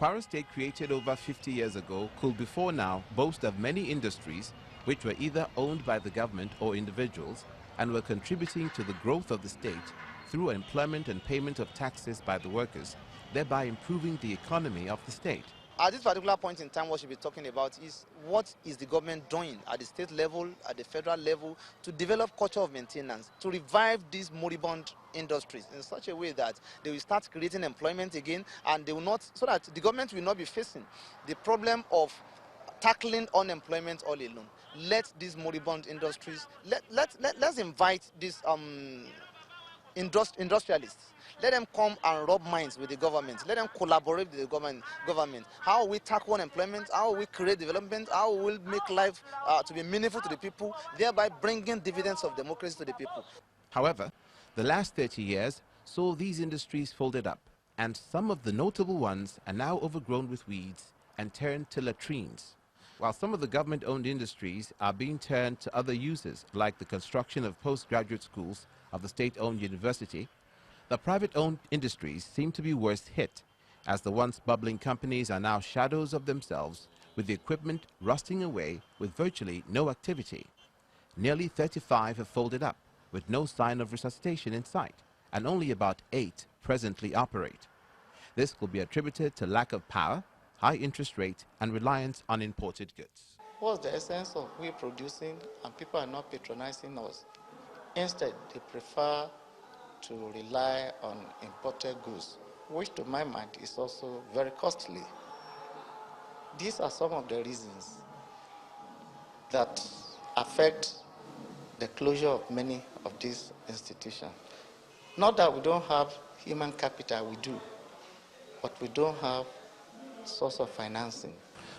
Kwara State, created over 50 years ago, could before now boast of many industries which were either owned by the government or individuals and were contributing to the growth of the state through employment and payment of taxes by the workers, thereby improving the economy of the state. At this particular point in time, what we'll be talking about is what is the government doing at the state level, at the federal level, to develop culture of maintenance, to revive these moribund industries in such a way that they will start creating employment again, and they will not, so that the government will not be facing the problem of tackling unemployment all alone. Let these moribund industries, let's invite these industrialists. Let them come and rub minds with the government. Let them collaborate with the government. How will we tackle unemployment? How will we create development? How will we make life to be meaningful to the people, thereby bringing dividends of democracy to the people? However, the last 30 years saw these industries folded up, and some of the notable ones are now overgrown with weeds and turned to latrines, while some of the government-owned industries are being turned to other uses, like the construction of postgraduate schools of the state-owned university. The private-owned industries seem to be worst hit, as the once bubbling companies are now shadows of themselves, with the equipment rusting away with virtually no activity. Nearly 35 have folded up, with no sign of resuscitation in sight, and only about 8 presently operate. This could be attributed to lack of power, high interest rate, and reliance on imported goods. What's the essence of we producing and people are not patronizing us? Instead, they prefer to rely on imported goods, which to my mind is also very costly. These are some of the reasons that affect the closure of many of these institutions. Not that we don't have human capital, we do, but we don't have source of financing.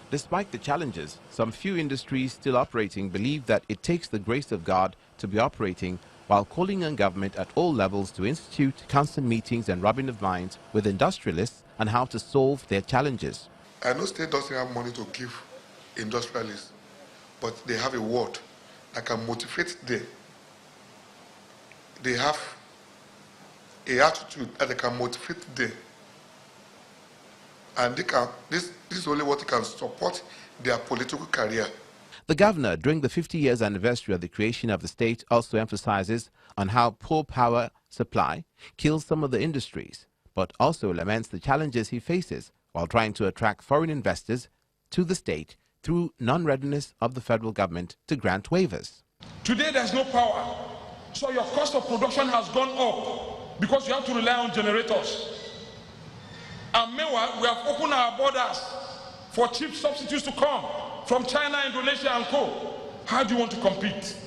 Despite the challenges, some few industries still operating believe that it takes the grace of God to be operating, while calling on government at all levels to institute constant meetings and rubbing of minds with industrialists on how to solve their challenges. I know state doesn't have money to give industrialists, but they have a word that can motivate them. They have an attitude that they can motivate them. And this is only what can support their political career. The governor, during the 50 years anniversary of the creation of the state, also emphasizes on how poor power supply kills some of the industries, but also laments the challenges he faces while trying to attract foreign investors to the state through non-readiness of the federal government to grant waivers. Today there's no power, so your cost of production has gone up because you have to rely on generators. And meanwhile, we have opened our borders for cheap substitutes to come from China, Indonesia, and co. How do you want to compete?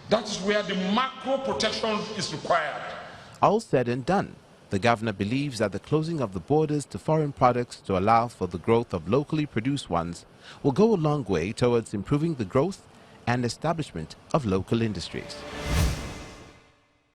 That is where the macro protection is required. All said and done, the governor believes that the closing of the borders to foreign products to allow for the growth of locally produced ones will go a long way towards improving the growth and establishment of local industries.